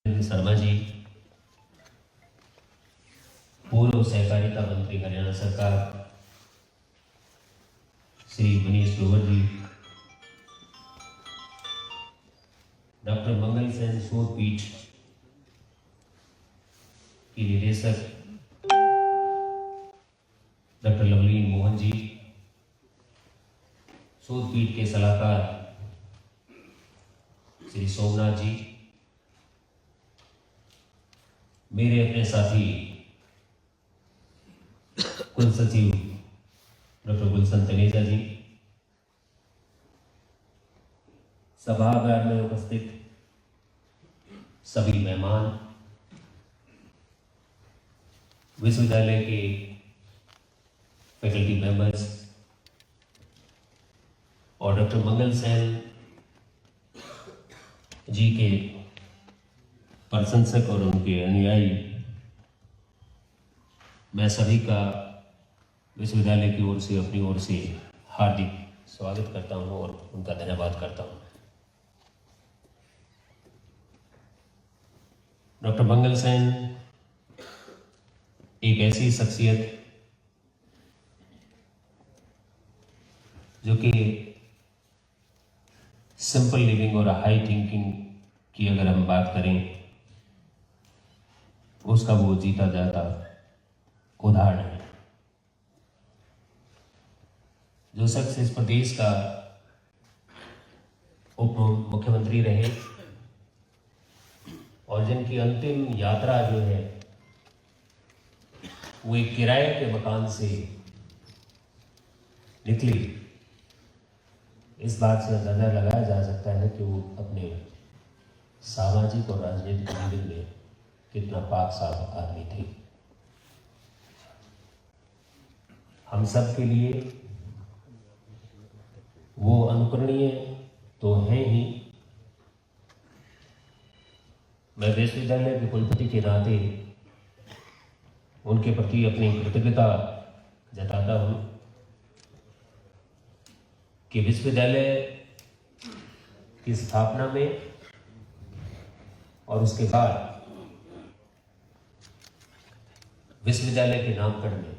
शर्मा जी, पूर्व सहकारिता मंत्री हरियाणा सरकार श्री मनीष ग्रोवर जी, डॉक्टर मंगल सेन शोधपीठ की निदेशक डॉक्टर लवलीन मोहन जी, शोधपीठ के सलाहकार श्री सोमनाथ जी, मेरे अपने साथी कुल सचिव डॉक्टर गुलशन तनेजा जी, सभागार में उपस्थित सभी मेहमान, विश्वविद्यालय के फैकल्टी मेंबर्स और डॉक्टर मंगल सेन जी के प्रशंसक और उनके अनुयायी, मैं सभी का विश्वविद्यालय की ओर से अपनी ओर से हार्दिक स्वागत करता हूं और उनका धन्यवाद करता हूं। डॉक्टर मंगल सेन एक ऐसी शख्सियत जो कि सिंपल लिविंग और हाई थिंकिंग की अगर हम बात करें, उसका वो जीता जाता उदाहरण है। जो शख्स इस प्रदेश का उप मुख्यमंत्री रहे और जिनकी अंतिम यात्रा जो है वो एक किराए के मकान से निकली, इस बात से अंदाजा लगाया जा सकता है कि वो अपने सामाजिक और राजनीतिक जीवन में कितना पाक साफ आदमी थे। हम सब के लिए वो अनुकरणीय तो हैं ही। मैं विश्वविद्यालय के कुलपति के नाते उनके प्रति अपनी कृतज्ञता जताता हूं कि विश्वविद्यालय की स्थापना में और उसके बाद विश्वविद्यालय के नामकरण में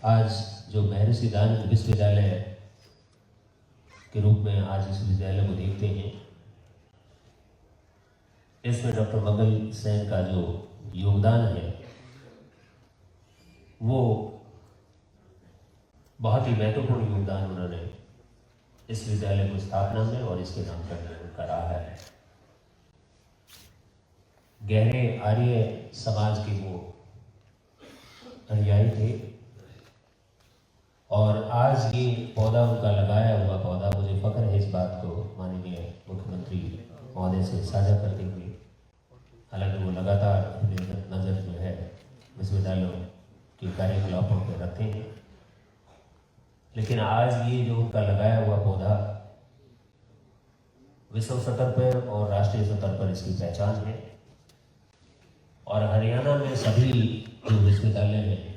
आज जो महर्षि दयानंद विश्वविद्यालय के रूप में आज इस विद्यालय को देखते हैं, इसमें डॉक्टर मंगल सेन का जो योगदान है वो बहुत ही महत्वपूर्ण योगदान उन्होंने इस विद्यालय को स्थापना में और इसके नामकरण में उनका रहा है। गहरे आर्य समाज के वो अनुयायी थे और आज ये पौधा उनका लगाया हुआ पौधा, मुझे फख्र है इस बात को माननीय मुख्यमंत्री महोदय से साझा करते हुए, हालांकि वो लगातार अपनी नज़र जो है विश्वविद्यालयों के कार्यकलापों पर रखते हैं, लेकिन आज ये जो उनका लगाया हुआ पौधा विश्व स्तर पर और राष्ट्रीय स्तर पर इसकी पहचान है। और हरियाणा में सभी जो विश्वविद्यालय हैं,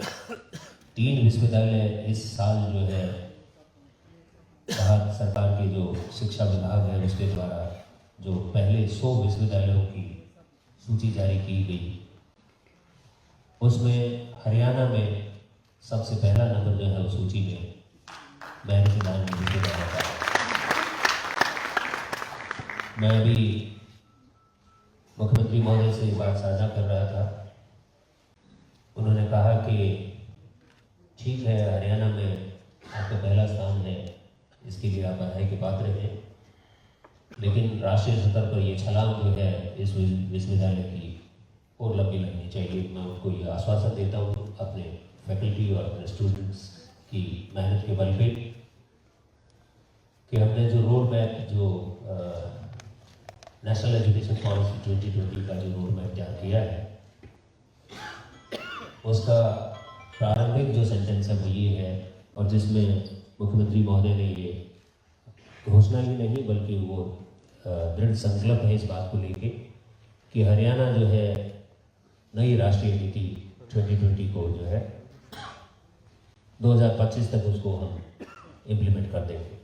3 विश्वविद्यालय इस साल जो है भारत सरकार के जो शिक्षा विभाग है उसके द्वारा जो पहले 100 विश्वविद्यालयों की सूची जारी की गई, उसमें हरियाणा में सबसे पहला नंबर जो है उस सूची में महर्षि दयानंद विश्वविद्यालय का। मैं अभी मुख्यमंत्री महोदय से एक बात साझा कर रहा था, उन्होंने कहा कि ठीक है हरियाणा में आपका पहला स्थान है, इसके लिए आप बधाई के पात्र हैं, लेकिन राष्ट्रीय स्तर पर ये छलांग जो है इस विश्वविद्यालय की और लंबी लगनी चाहिए। मैं उनको ये आश्वासन देता हूँ अपने फैकल्टी और अपने स्टूडेंट्स की मेहनत के बल पे कि हमने जो रोड मैप, जो नेशनल एजुकेशन पॉलिसी 2020 का जो रोड मैप तैयार किया है, उसका प्रारंभिक जो सेंटेंस है वो ये है, और जिसमें मुख्यमंत्री महोदय ने ये घोषणा ही नहीं बल्कि वो दृढ़ संकल्प है इस बात को लेके कि हरियाणा जो है नई राष्ट्रीय नीति 2020 को जो है 2025 तक उसको हम इम्प्लीमेंट कर देंगे।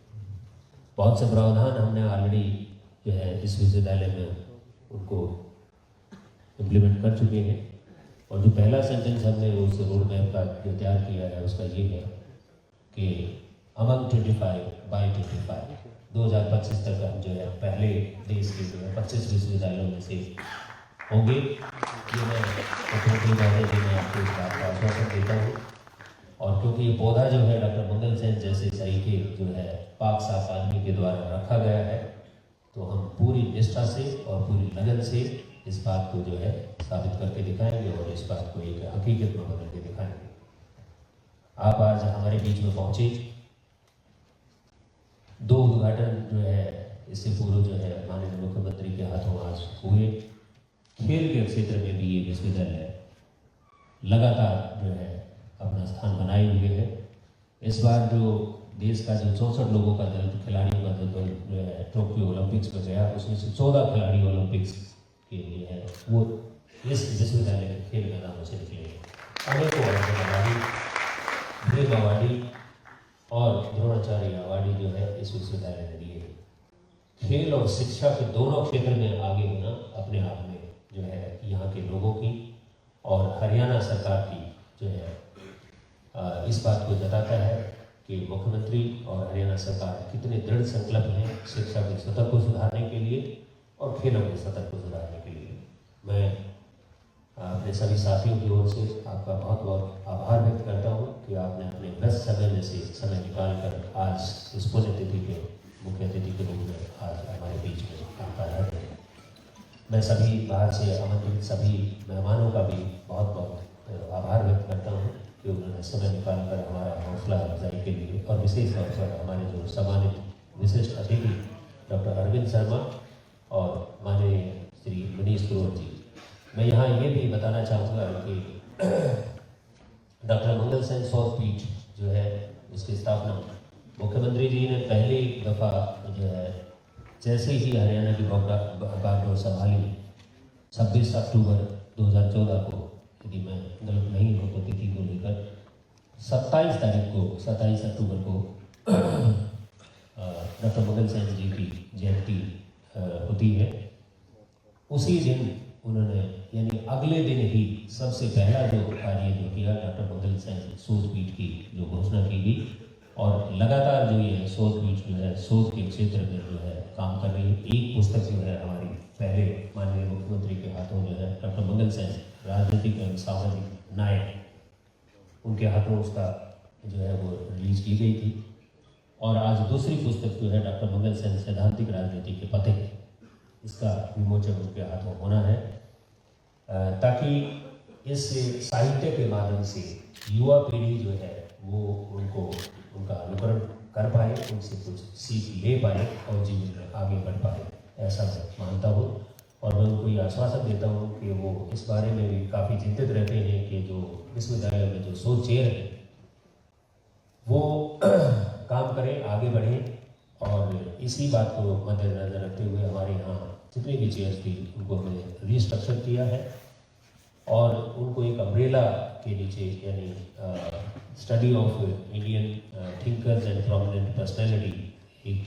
बहुत से प्रावधान हमने ऑलरेडी जो है इस विश्वविद्यालय में उनको इम्प्लीमेंट कर चुके हैं। और जो पहला सेंटेंस हमने उस रोड मैप का जो तैयार किया है उसका ये है कि अमंग 25 बाई 25 2025 तक हम जो है पहले देश के जो है 25 विश्वविद्यालयों में से होंगे। ये मैं मुख्यमंत्री महोदय जी मैं आपको इस बात का आश्वासन देता हूँ। और क्योंकि ये पौधा जो है डॉक्टर मंगल सेन जैसे सरीखे जो है पाक साफ आदमी के द्वारा रखा गया है, तो हम पूरी निष्ठा से और पूरी लगन से इस बात को जो है साबित करके दिखाएंगे और इस बात को एक हकीकत में बदल के दिखाएंगे। आप आज हमारे बीच में पहुंचे, 2 उद्घाटन जो है इससे पूर्व जो है माननीय मुख्यमंत्री के हाथों आज हुए। खेल के क्षेत्र में भी ये विश्वविद्यालय लगातार जो है अपना स्थान बनाए हुए है। इस बार जो देश का जो 64 लोगों का दल खिलाड़ियों का जो दल जो है टोक्यो ओलंपिक्स में गया, उसमें से 14 खिलाड़ी ओलंपिक्स के लिए है वो इस विश्वविद्यालय के खेल मैदानों से निकले हैं। अनेकों अवार्डी, ब्रेव अवार्डी और द्रोणाचार्य अवार्डी जो है इस विश्वविद्यालय ने दिए हैं। खेल और शिक्षा के दोनों क्षेत्र में आगे होना अपने आप में जो है यहाँ के लोगों की और हरियाणा सरकार की जो है इस बात को जताता है कि मुख्यमंत्री और हरियाणा सरकार कितने दृढ़ संकल्प हैं शिक्षा के स्तर को सुधारने के लिए और खेलों के स्तर को सुधारने के लिए। मैं अपने सभी साथियों की ओर से आपका बहुत बहुत आभार व्यक्त करता हूँ कि आपने अपने व्यस्त समय में से समय निकाल कर आज इस पुण्यतिथि के मुख्य अतिथि के रूप में आज हमारे बीच में आप आए हैं। मैं सभी बाहर से आमंत्रित सभी मेहमानों का भी बहुत बहुत आभार व्यक्त करता हूँ कि उन्होंने समय निकाल कर हमारा हौसला अफजाई के लिए और विशेष तौर पर हमारे जो सम्मानित विशिष्ट अतिथि डॉक्टर अरविंद शर्मा और माननीय श्री मनीष ग्रोवर जी, मैं यहाँ ये भी बताना चाहूँगा कि डॉक्टर मंगल सेन सौरपीठ जो है उसकी स्थापना मुख्यमंत्री जी ने पहली दफ़ा जो है जैसे ही हरियाणा की बागडोर संभाली 26 अक्टूबर 2014 को, यदि मैं गलत नहीं हो तो तिथि को लेकर 27 अक्टूबर को डॉक्टर मंगल सेन जी की जयंती होती है। उसी दिन उन्होंने यानी अगले दिन ही सबसे पहला जो कार्य जो किया डॉक्टर मंगल सेन शोधपीठ की जो घोषणा की गई और लगातार जो ये शोधपीठ जो है शोध के क्षेत्र में जो है काम कर रही है। एक पुस्तक जो है हमारी पहले माननीय मुख्यमंत्री के हाथों जो है डॉक्टर मंगल सेन राजनीतिक एवं सामाजिक नायक उनके हाथों उसका जो है वो रिलीज की गई थी। और आज दूसरी पुस्तक जो है डॉक्टर मंगल सेन सैद्धांतिक राजनीति के पथिक, इसका विमोचन उनके हाथों होना है ताकि इस साहित्य के माध्यम से युवा पीढ़ी जो है वो उनका अनुकरण कर पाए, उनसे कुछ सीख ले पाए और जीवन में आगे बढ़ पाए, ऐसा मैं मानता हूँ। और मैं उनको ये आश्वासन देता हूँ कि वो इस बारे में भी काफ़ी चिंतित रहते हैं कि जो विश्वविद्यालय में जो शोध चेयर है वो काम करें, आगे बढ़ें। और इसी बात को मद्देनजर रखते हुए हमारे यहाँ जितनी भी चेयर्स थी उनको हमने रीस्ट्रक्चर किया है और उनको एक अम्ब्रेला के नीचे यानी study of Indian thinkers and prominent personality एक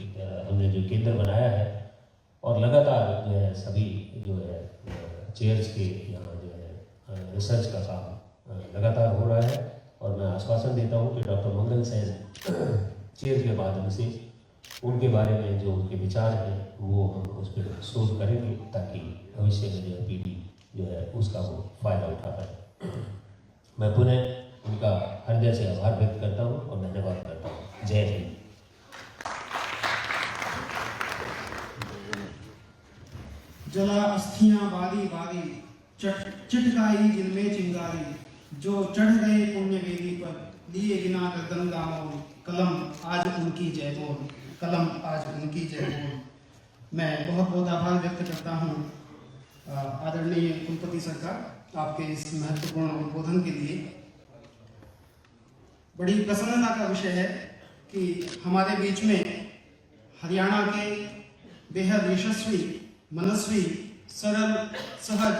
हमने जो केंद्र बनाया है और लगातार जो है सभी जो है चेयर्स के यहाँ जो है रिसर्च का काम लगातार हो रहा है। और मैं आश्वासन देता हूँ कि डॉक्टर मंगल सेन चेयर के माध्यम से उनके बारे में जो उनके विचार हैं वो हम उस पर शोध करेंगे ताकि भविष्य में जो पीढ़ी जो है उसका वो फायदा उठा पाए। मैं पुनः उनका हृदय से आभार व्यक्त करता हूँ और धन्यवाद करता हूँ। जय हिंद। जला अस्थियां बारी बारी चिटकाई जिनमें चिंगारी, जो चढ़ गए पुण्य वेदी पर लिए बिना गर्दन दामों, कलम आज उनकी जय बोल, कलम आज उनकी जय बोल। मैं बहुत बहुत आभार व्यक्त करता हूँ आदरणीय कुलपति सरकार आपके इस महत्वपूर्ण उद्बोधन के लिए। बड़ी प्रसन्नता का विषय है कि हमारे बीच में हरियाणा के बेहद यशस्वी, मनस्वी, सरल, सहज,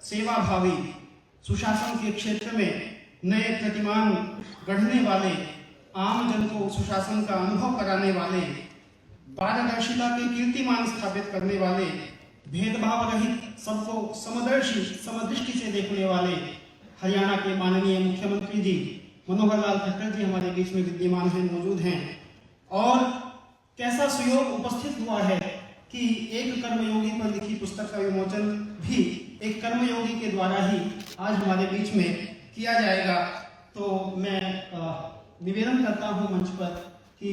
सेवाभावी, सुशासन के क्षेत्र में नए प्रतिमान गढ़ने वाले, आम जन को सुशासन का अनुभव कराने वाले, पारदर्शिता के कीर्तिमान स्थापित करने वाले भेदभाव रहित, सबको समदृष्टि से देखने वाले हरियाणा के माननीय मुख्यमंत्री जी मनोहर लाल खट्टर जी हमारे बीच में विद्यमान हैं, मौजूद हैं। और कैसा सुयोग उपस्थित हुआ है कि एक कर्मयोगी पर लिखी पुस्तक का विमोचन भी एक कर्मयोगी के द्वारा ही आज हमारे बीच में किया जाएगा। तो मैं निवेदन करता हूं मंच पर कि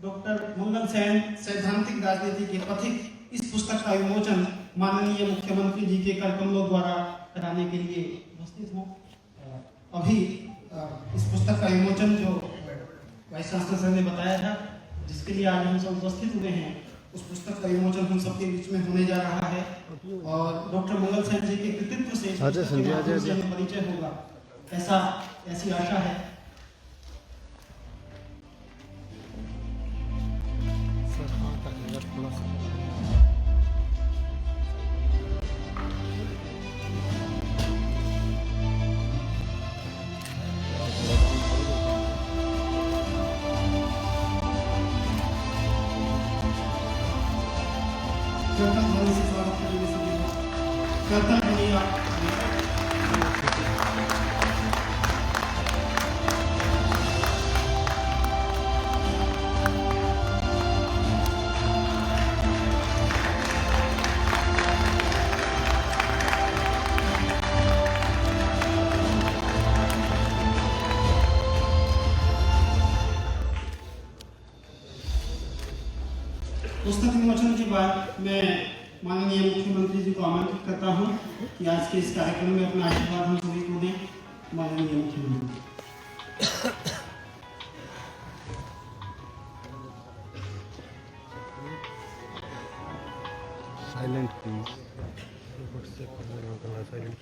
डॉक्टर मंगल सेन सैद्धांतिक राजनीति के पथिक इस पुस्तक का विमोचन माननीय मुख्यमंत्री जी के कर कमलों द्वारा कराने के लिए उपस्थित हों। अभी इस पुस्तक का विमोचन जो वाइस चांसलर सर ने बताया था, जिसके लिए आज हम सब उपस्थित हुए हैं, उस पुस्तक का विमोचन हम सबके बीच में होने जा रहा है। और डॉक्टर मंगल सेन जी के कृतित्व से हमें परिचय होगा, ऐसी आशा है। पुस्तक विमोचन के बाद मैं माननीय मुख्यमंत्री जी को आमंत्रित करता हूं कि आज के इस कार्यक्रम में अपना आशीर्वाद हम सभी को दें। माननीय मुख्यमंत्री। Silent please. साइलेंट।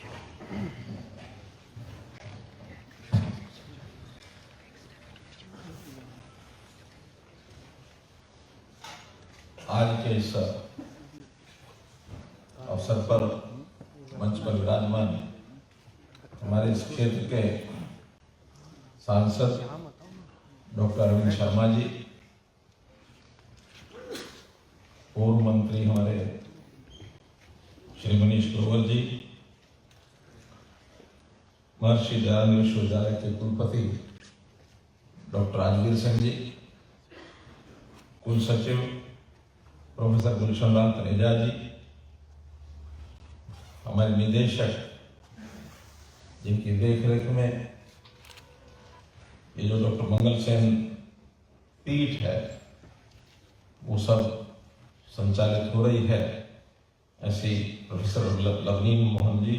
आज के इस अवसर पर मंच पर विराजमान हमारे इस क्षेत्र के सांसद डॉक्टर अरविंद शर्मा जी, पूर्व मंत्री हमारे श्री मनीष ग्रोवर जी, महर्षि दयानंद विश्वविद्यालय के कुलपति डॉक्टर राजवीर सिंह जी, कुल सचिव प्रोफेसर गुलशन लाल तनेजा जी, हमारे निदेशक जिनकी देखरेख में ये जो डॉक्टर मंगल सेन पीठ है वो सब संचालित हो रही है, ऐसी प्रोफेसर लवनीन मोहन जी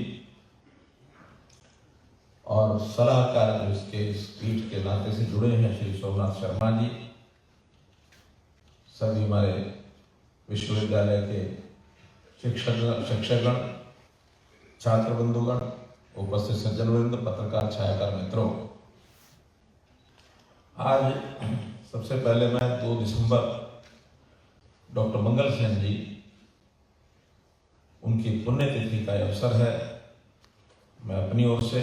और सलाहकार जो इसके इस पीठ के नाते से जुड़े हैं श्री सोमनाथ शर्मा जी, सभी हमारे विश्वविद्यालय के शिक्षकगण, छात्र बंधुगण, उपस्थित सज्जनवृंद, पत्रकार, छायाकार मित्रों, आज सबसे पहले मैं 2 दिसंबर डॉक्टर मंगल सेन जी, उनकी पुण्यतिथि का अवसर है। मैं अपनी ओर से,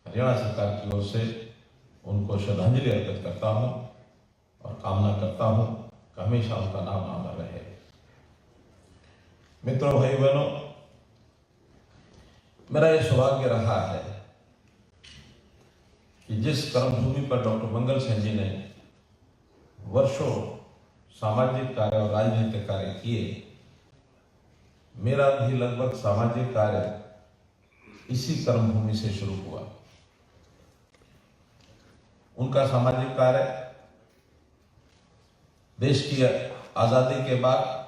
हरियाणा सरकार की ओर से उनको श्रद्धांजलि अर्पित करता हूं और कामना करता हूं कि हमेशा उनका नाम अमर रहे। मित्रों, भाई बहनों, मेरा यह सौभाग्य रहा है कि जिस कर्मभूमि पर डॉक्टर मंगल सेन जी ने वर्षों सामाजिक कार्य और राजनीतिक कार्य किए, मेरा भी लगभग सामाजिक कार्य इसी कर्मभूमि से शुरू हुआ। उनका सामाजिक कार्य देश की आजादी के बाद,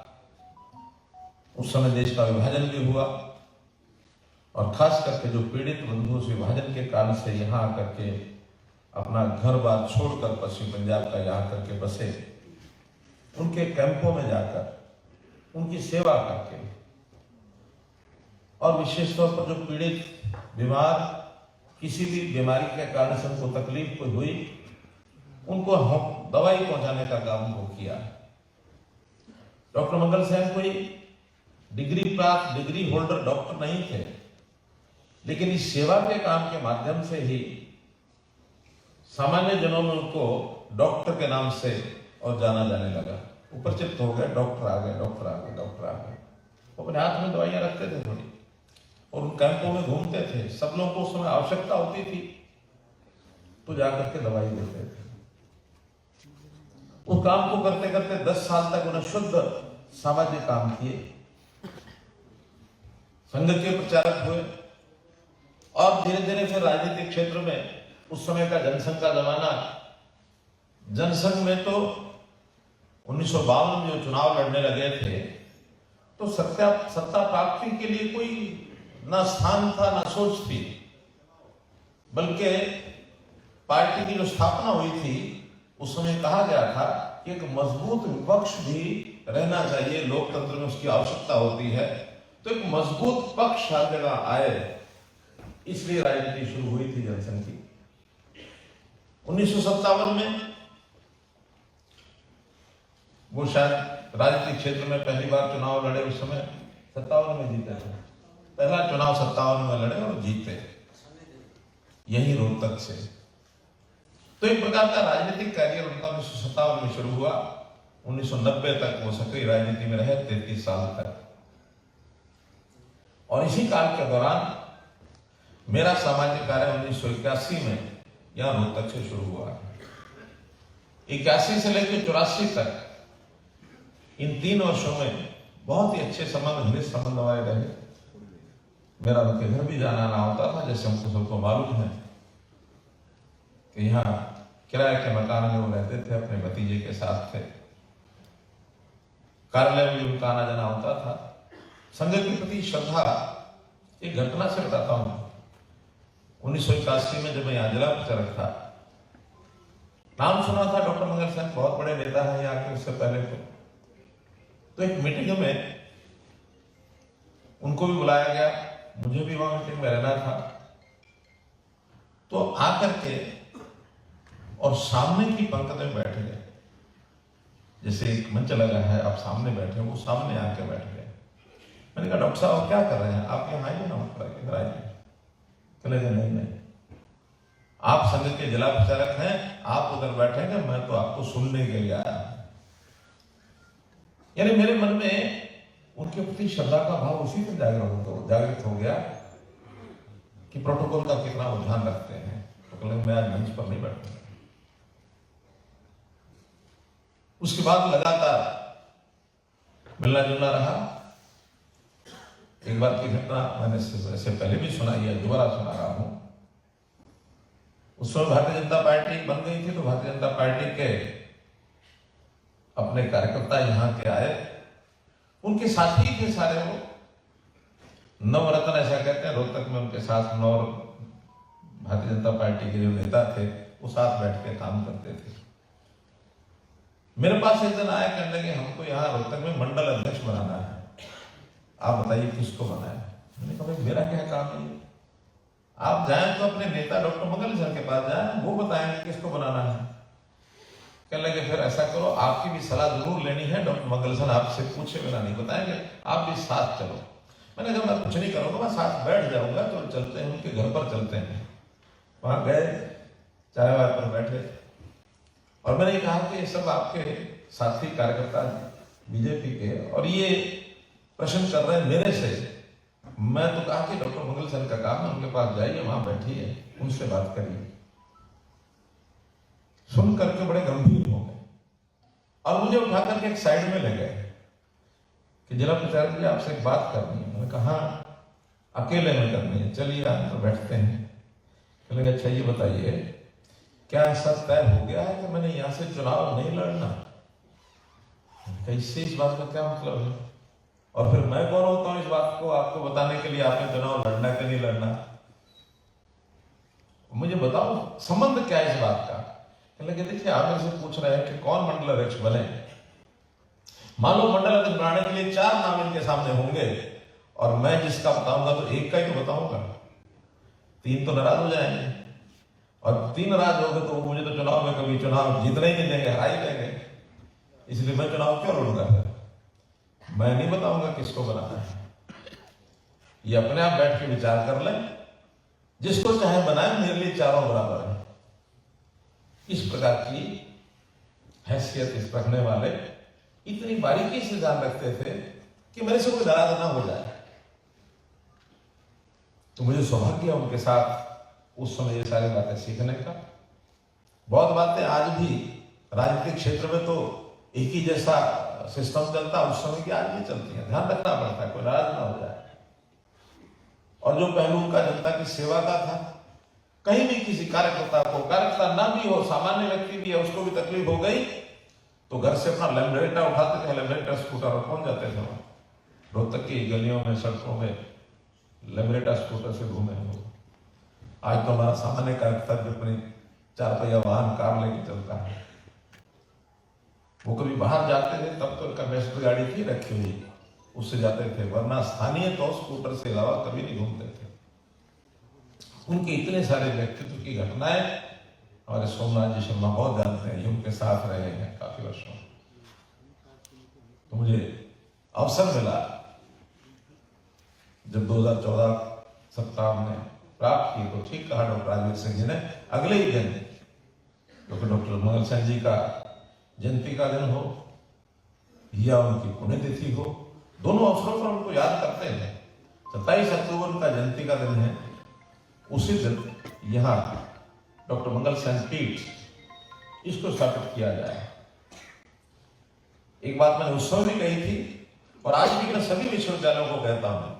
उस समय देश का विभाजन भी हुआ और खास करके जो पीड़ित बंधु उस विभाजन के कारण से यहाँ आकर के अपना घर बार छोड़कर पश्चिम पंजाब का यहाँ करके बसे, उनके कैंपों में जाकर उनकी सेवा करके, और विशेष तौर पर जो पीड़ित, बीमार, किसी भी बीमारी के कारण से उनको तकलीफ कोई हुई, उनको दवाई पहुंचाने का काम उनको किया। डॉक्टर मंगल सेन कोई डिग्री प्राप्त, डिग्री होल्डर डॉक्टर नहीं थे, लेकिन इस सेवा के काम के माध्यम से ही सामान्य जनों में उनको डॉक्टर के नाम से और जाना जाने लगा। उपरिचित हो गए, डॉक्टर आ गए, डॉक्टर आ गए, डॉक्टर आ गए। वो अपने हाथ में दवाइयां रखते थे थोड़ी, और उन कैंपों में घूमते थे। सब लोगों को उस समय आवश्यकता होती थी तो जाकर के दवाई देते थे। उस काम को करते करते 10 साल तक उन्हें शुद्ध सामाजिक काम किए, संघ के प्रचारक हुए, और धीरे धीरे फिर राजनीतिक क्षेत्र में उस समय का जनसंघ का जमाना, जनसंघ में तो 1952 में जो चुनाव लड़ने लगे थे तो सत्ता प्राप्ति के लिए कोई ना स्थान था ना सोच थी, बल्कि पार्टी की जो स्थापना हुई थी उस समय कहा गया था कि एक मजबूत विपक्ष भी रहना चाहिए, लोकतंत्र में उसकी आवश्यकता होती है, तो एक मजबूत पक्ष हर जगह आए, इसलिए राजनीति शुरू हुई थी जनसंघ की। 1957 में वो शायद राजनीतिक क्षेत्र में पहली बार चुनाव लड़े, उस समय 57 में जीते थे, पहला चुनाव 57 में लड़े और जीते, यही रोहतक से। तो एक प्रकार का राजनीतिक कैरियर उनका 1957 में शुरू हुआ, 1990 तक वो सक्रिय राजनीति में रहे, 33 साल तक। और इसी काल के दौरान मेरा सामाजिक कार्य 1981 में यहां रोहतक से शुरू हुआ। 81 से लेकर 84 तक इन 3 वर्षों में बहुत ही अच्छे संबंध, घनिष्ठ संबंध हमारे रहे। मेरा उनके घर भी जाना आना होता था, जैसे हमको सबको मालूम है कि यहाँ किराए के मकान में वो रहते थे, अपने भतीजे के साथ थे। कार्यालय में उनका आना जाना होता था। संघ के प्रति श्रद्धा, एक घटना से बताता हूं। 1981 में जब मैं यहाँ जिला प्रचारक था, नाम सुना था डॉक्टर मंगल सेन, बहुत बड़े नेता है यहाँ के, उससे पहले तो एक मीटिंग में उनको भी बुलाया गया, मुझे भी वहां मीटिंग में रहना था। तो आकर के और सामने की पंक्ति में बैठ गए, जैसे एक मंच लगा है, आप सामने बैठे, वो सामने आके बैठ गए। मैंने कहा डॉक्टर साहब क्या कर रहे हैं, आप यहाँ आइए ना, इधर आइए। चले गए, नहीं, आप संघ के जिला प्रचारक हैं, आप उधर बैठेंगे, मैं तो आपको सुनने के लिए आया। यानी मेरे मन में उनके प्रति श्रद्धा का भाव उसी से जागृत हो गया कि प्रोटोकॉल का कितना वो ध्यान रखते हैं। तो मैं आज मंच पर नहीं बैठूंगा। उसके बाद लगातार मिलना जुलना रहा। एक बार की घटना मैंने इससे पहले भी सुनाई है, दोबारा सुना रहा हूं। उस समय भारतीय जनता पार्टी बन गई थी, तो भारतीय जनता पार्टी के अपने कार्यकर्ता यहाँ के आए, उनके साथी थे सारे, वो नवरत्न ऐसा कहते हैं रोहतक में, उनके साथ नौ भारतीय जनता पार्टी के जो नेता थे वो साथ बैठ के काम करते थे। मेरे पास एक दिन आया, कहने लगे हमको यहाँ रोहतक में मंडल अध्यक्ष बनाना है, आप बताइए किसको बनाए। मैंने कहा भाई मेरा क्या काम है, आप जाएं तो अपने नेता डॉक्टर मंगल सर के पास जाएं, वो बताएंगे किसको बनाना है। कहने लगे फिर ऐसा करो, आपकी भी सलाह जरूर लेनी है, डॉक्टर मंगल सर आपसे पूछे बिना नहीं बताएंगे, आप भी साथ चलो। मैंने कहा मैं कुछ नहीं करूंगा, मैं साथ बैठ जाऊंगा, तो चलते हैं उनके घर पर चलते हैं। वहां गए, चाय वाय पर बैठे, और मैंने कहा कि ये सब आपके साथी कार्यकर्ता बीजेपी के, और ये प्रश्न कर रहे हैं मेरे से। मैं तो कहा कि डॉक्टर मंगल सर का काम है, उनके पास जाइए, वहां बैठिए, उनसे बात करिए। सुन करके बड़े गंभीर हो गए और मुझे उठा करके एक साइड में ले गए कि जिला प्रचारक जी आपसे एक बात करनी है। मैंने कहा अकेले में करनी है, चलिए आप तो बैठते हैं। कहने अच्छा ये बताइए क्या ऐसा तय हो गया है कि मैंने यहां से चुनाव नहीं लड़ना? इससे इस बात का क्या मतलब है? और फिर मैं कौन होता हूं इस बात को आपको बताने के लिए आपने चुनाव लड़ना कि नहीं लड़ना? मुझे बताओ संबंध क्या है इस बात का। कहने लगे देखिए आप मेरे से पूछ रहे हैं कि कौन मंडल अध्यक्ष बने। मान लो मंडल अध्यक्ष बनाने के लिए 4 नाम इनके सामने होंगे और मैं जिसका बताऊंगा तो एक का ही तो बताऊंगा, 3 तो नाराज हो जाएंगे, और 3 नाराज हो गए तो मुझे तो चुनाव में कभी चुनाव जीतने ही नहीं देंगे, हार ही देंगे। इसलिए मैं चुनाव क्यों लड़ूंगा? मैं नहीं बताऊंगा किसको बनाना है, ये अपने आप बैठ के विचार कर लें, जिसको चाहे बनाए, मेरे लिए चारों बराबर है। इस प्रकार की हैसियत इस रखने वाले इतनी बारीकी से ध्यान रखते थे कि मेरे से कोई नाराज ना हो जाए। तो मुझे सौभाग्य है उनके साथ उस समय ये सारी बातें सीखने का। बहुत बातें आज भी राजनीतिक क्षेत्र में तो एक ही जैसा सिस्टम चलता है, उस समय की आज भी चलती है। ध्यान रखना पड़ता है कोई नाराज ना हो जाए। और जो पहलू उनका जनता की सेवा का था, कहीं भी किसी कार्यकर्ता ना भी हो, सामान्य व्यक्ति भी है, उसको भी तकलीफ हो गई तो घर से अपना लैम्ब्रेटा उठाते थे, लैम्ब्रेटा स्कूटर और पहुंच जाते थे वहां। रोहतक की गलियों में, सड़कों में लैम्ब्रेटा स्कूटर से घूमे हो। आज तो हमारा सामान्य कार्यकर्ता भी अपने 4 पहिया वाहन, कार लेके चलता है। वो कभी बाहर जाते थे तब तो कमेस्टर गाड़ी थी रखी हुई, उससे जाते थे, वरना स्थानीय तो स्कूटर से अलावा कभी नहीं घूमते थे। उनके इतने सारे व्यक्तित्व की घटनाएं हमारे सोमनाथ जी शर्मा बहुत जानते हैं, ये उनके साथ रहे हैं काफी वर्षों। तो मुझे अवसर मिला जब 2014 सप्ताह में प्राप्त की, तो ठीक कहा डॉक्टर राजवीर सिंह जी ने, अगले ही दिन डॉक्टर मंगल सेन जी का जयंती का दिन हो या उनकी पुण्यतिथि हो, दोनों अवसरों पर उनको याद करते हैं। 27 अक्टूबर उनका जयंती का दिन है, उसी दिन यहाँ डॉक्टर मंगल सेन पीठ इसको स्थापित किया जाए। एक बात मैंने उस समय भी कही थी और आज भी मैं सभी विश्वविद्यालयों को कहता हूं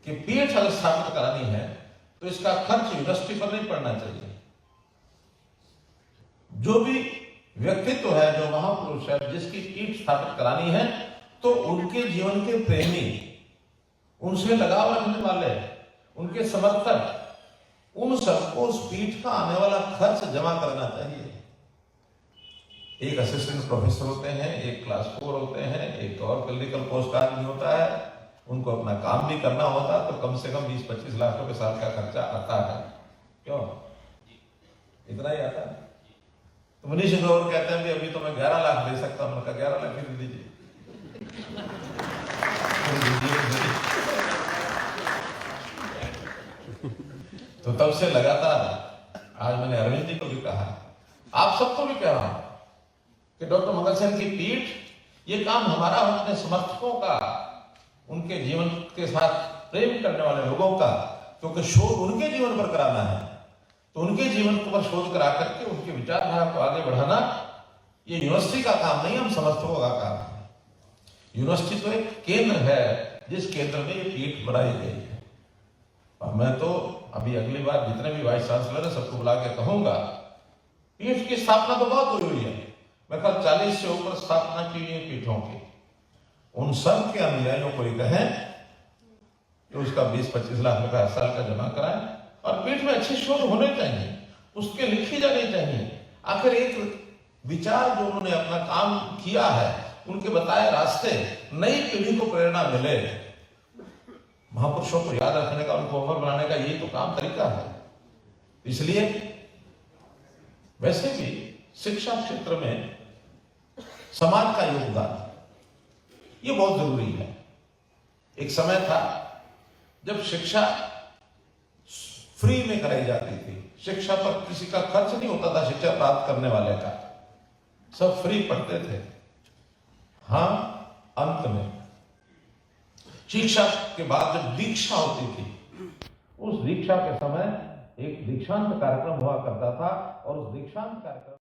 कि पीठ अगर स्थापित करानी है तो इसका खर्च यूनिवर्सिटी पर नहीं पड़ना चाहिए। जो भी व्यक्तित्व है, जो महापुरुष है, जिसकी पीठ स्थापित करानी है, तो उनके जीवन के प्रेमी, उनसे लगाव रखने वाले, उनके समर्थक, उन सबको उस पीठ का आने वाला खर्च जमा करना चाहिए। एक असिस्टेंट प्रोफेसर होते हैं, एक क्लास 4 होते हैं, एक और क्लिनिकल पोस्ट आदमी होता है, उनको अपना काम भी करना होता है, तो कम से कम 20-25 लाख रुपए साल का खर्चा आता है। क्यों? इतना ही आता है। तो मनीष ग्रोवर कहते हैं कि अभी तो मैं 11 लाख दे सकता हूं। उनका 11 लाख ही दीजिए। तो तब से लगातार आज मैंने अरविंद जी को भी कहा, आप सबको भी कह रहा हूं कि डॉक्टर मंगल सेन की पीठ, ये काम हमारा, अपने समर्थकों का, उनके जीवन के साथ प्रेम करने वाले लोगों का, क्योंकि शोध उनके जीवन पर कराना है, तो उनके जीवन पर शोध करा करके उनकी विचारधारा को आगे बढ़ाना ये यूनिवर्सिटी का काम नहीं, हम समर्थकों का काम है। यूनिवर्सिटी तो एक केंद्र है जिस केंद्र में ये पीठ बनाई गई है। और मैं तो अभी अगली बार जितने भी वाइस चांसलर है सबको बुला के कहूंगा, पीठ की स्थापना तो बहुत हुई है, मैं कल 40 से ऊपर स्थापना की हुई है पीठों की। उन सब के अनुयायियों को ये कहें कि उसका 20-25 लाख रुपया साल का जमा कराएं और पीठ में अच्छी शोध होने चाहिए, उसके लिखी जानी चाहिए। आखिर एक विचार जो उन्होंने अपना काम किया है, उनके बताए रास्ते नई पीढ़ी को प्रेरणा मिले, महापुरुषों को याद रखने का, उनको अमर बनाने का यही तो काम तरीका है। इसलिए वैसे भी शिक्षा क्षेत्र में समाज का योगदान ये बहुत जरूरी है। एक समय था जब शिक्षा फ्री में कराई जाती थी, शिक्षा पर किसी का खर्च नहीं होता था, शिक्षा प्राप्त करने वाले का, सब फ्री पढ़ते थे। हाँ, अंत में शिक्षा के बाद जब दीक्षा होती थी, उस दीक्षा के समय एक दीक्षांत कार्यक्रम हुआ करता था और उस दीक्षांत कार्यक्रम